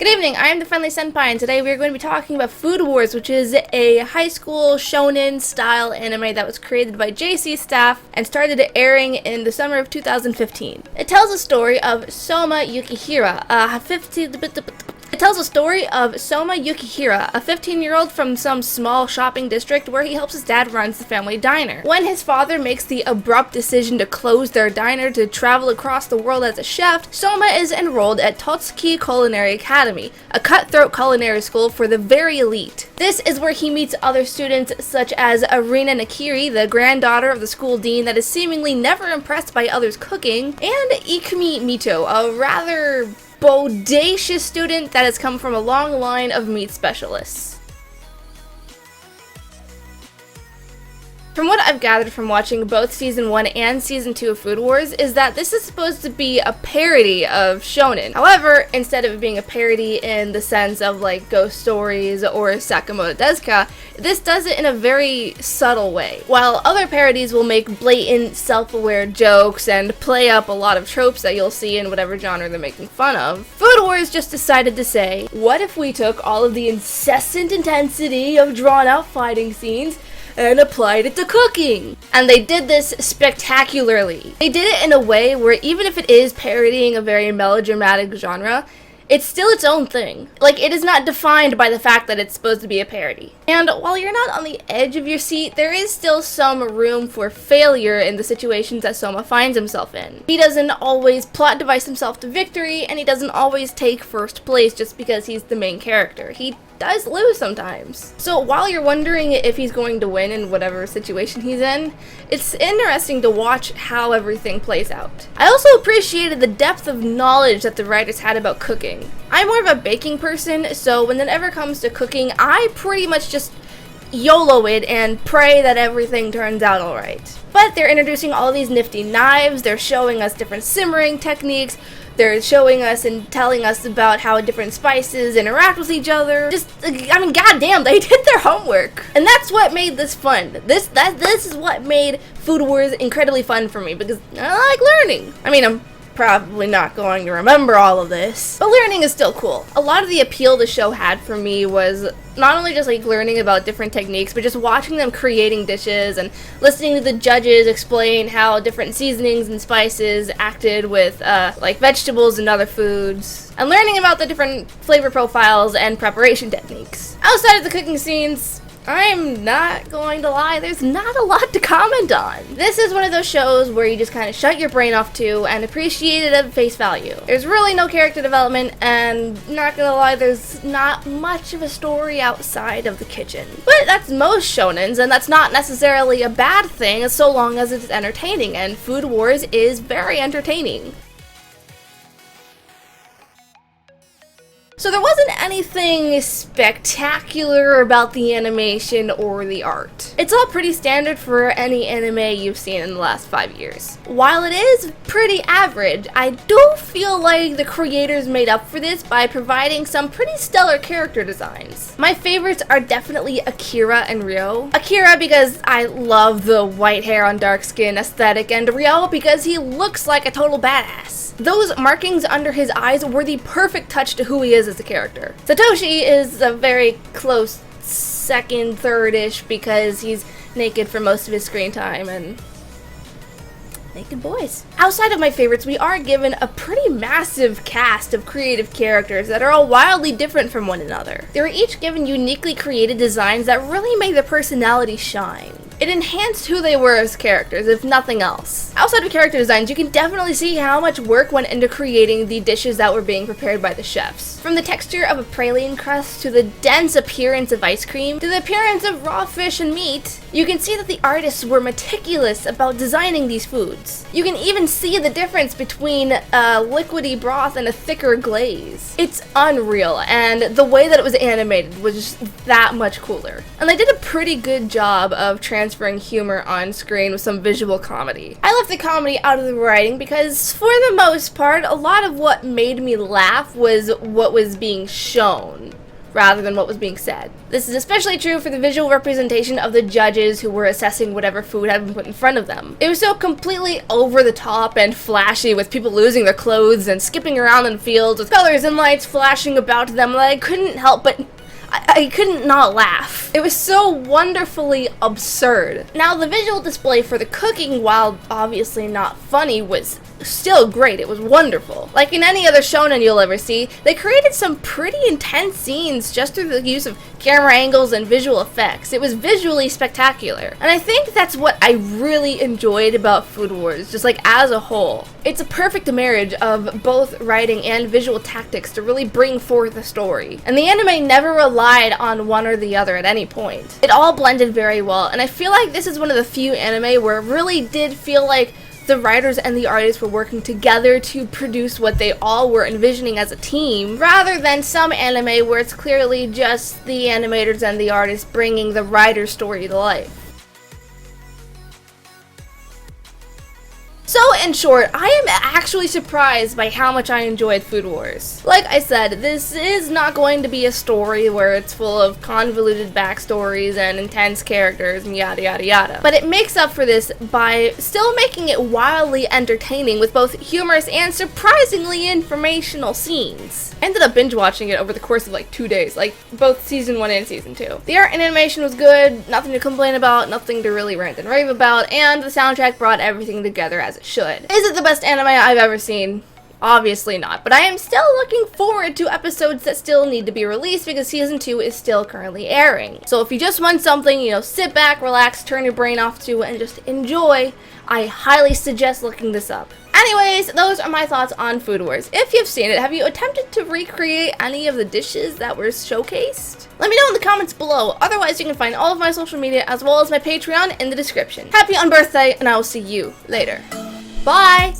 Good evening, I am the Friendly Senpai, and today we are going to be talking about Food Wars, which is a high school shonen-style anime that was created by JC staff and started airing in the summer of 2015. It tells a story of Souma Yukihira, a 15-year-old from some small shopping district where he helps his dad runs the family diner. When his father makes the abrupt decision to close their diner to travel across the world as a chef, Souma is enrolled at Totsuki Culinary Academy, a cutthroat culinary school for the very elite. This is where he meets other students such as Erina Nakiri, the granddaughter of the school dean that is seemingly never impressed by others' cooking, and Ikumi Mito, a rather bodacious student that has come from a long line of meat specialists. From what I've gathered from watching both Season 1 and Season 2 of Food Wars is that this is supposed to be a parody of shonen. However, instead of it being a parody in the sense of like Ghost Stories or Sakamoto Desuka, this does it in a very subtle way. While other parodies will make blatant, self-aware jokes and play up a lot of tropes that you'll see in whatever genre they're making fun of, Food Wars just decided to say, what if we took all of the incessant intensity of drawn-out fighting scenes and applied it to cooking? And they did this spectacularly. They did it in a way where even if it is parodying a very melodramatic genre, it's still its own thing. Like, it is not defined by the fact that it's supposed to be a parody. And while you're not on the edge of your seat, there is still some room for failure in the situations that Souma finds himself in. He doesn't always plot device himself to victory, and he doesn't always take first place just because he's the main character. He does lose sometimes. So while you're wondering if he's going to win in whatever situation he's in, it's interesting to watch how everything plays out. I also appreciated the depth of knowledge that the writers had about cooking. I'm more of a baking person, so when it ever comes to cooking, I pretty much just YOLO it and pray that everything turns out alright. But they're introducing all these nifty knives, they're showing us different simmering techniques, they're showing us and telling us about how different spices interact with each other. Goddamn, they did their homework. And that's what made this fun. This is what made Food Wars incredibly fun for me, because I like learning. I'm probably not going to remember all of this, but learning is still cool. A lot of the appeal the show had for me was not only just like learning about different techniques, but just watching them creating dishes and listening to the judges explain how different seasonings and spices acted with like vegetables and other foods, and learning about the different flavor profiles and preparation techniques. Outside of the cooking scenes, I'm not going to lie, there's not a lot to comment on. This is one of those shows where you just kind of shut your brain off to and appreciate it at face value. There's really no character development, and not gonna lie, there's not much of a story outside of the kitchen. But that's most shonens, and that's not necessarily a bad thing so long as it's entertaining, and Food Wars is very entertaining. So there wasn't anything spectacular about the animation or the art. It's all pretty standard for any anime you've seen in the last 5 years. While it is pretty average, I do feel like the creators made up for this by providing some pretty stellar character designs. My favorites are definitely Akira and Ryo. Akira because I love the white hair on dark skin aesthetic, and Ryo because he looks like a total badass. Those markings under his eyes were the perfect touch to who he is as a character. Satoshi is a very close second, third-ish because he's naked for most of his screen time, and naked boys. Outside of my favorites, we are given a pretty massive cast of creative characters that are all wildly different from one another. They were each given uniquely created designs that really made their personality shine. It enhanced who they were as characters, if nothing else. Outside of character designs, you can definitely see how much work went into creating the dishes that were being prepared by the chefs. From the texture of a praline crust, to the dense appearance of ice cream, to the appearance of raw fish and meat, you can see that the artists were meticulous about designing these foods. You can even see the difference between a liquidy broth and a thicker glaze. It's unreal, and the way that it was animated was just that much cooler. And they did a pretty good job of transferring humor on screen with some visual comedy. I left the comedy out of the writing because, for the most part, a lot of what made me laugh was what was being shown. rather than what was being said. This is especially true for the visual representation of the judges who were assessing whatever food had been put in front of them. It was so completely over the top and flashy, with people losing their clothes and skipping around in fields with colors and lights flashing about them, that I couldn't help but I couldn't not laugh. It was so wonderfully absurd. Now, the visual display for the cooking, while obviously not funny, was still great. It was wonderful. Like in any other shonen you'll ever see, they created some pretty intense scenes just through the use of camera angles and visual effects. It was visually spectacular. And I think that's what I really enjoyed about Food Wars, just like as a whole. It's a perfect marriage of both writing and visual tactics to really bring forth a story. And the anime never relied on one or the other at any point. It all blended very well, and I feel like this is one of the few anime where it really did feel like the writers and the artists were working together to produce what they all were envisioning as a team, rather than some anime where it's clearly just the animators and the artists bringing the writer's story to life. So, in short, I am actually surprised by how much I enjoyed Food Wars. Like I said, this is not going to be a story where it's full of convoluted backstories and intense characters and yada yada yada. But it makes up for this by still making it wildly entertaining with both humorous and surprisingly informational scenes. I ended up binge watching it over the course of like 2 days, like both season 1 and season 2. The art and animation was good, nothing to complain about, nothing to really rant and rave about, and the soundtrack brought everything together as it should. Is it the best anime I've ever seen? Obviously not, but I am still looking forward to episodes that still need to be released because season 2 is still currently airing. So if you just want something, sit back, relax, turn your brain off to, and just enjoy, I highly suggest looking this up. Anyways, those are my thoughts on Food Wars. If you've seen it, have you attempted to recreate any of the dishes that were showcased? Let me know in the comments below. Otherwise, you can find all of my social media as well as my Patreon in the description. Happy unbirthday, and I will see you later. Bye!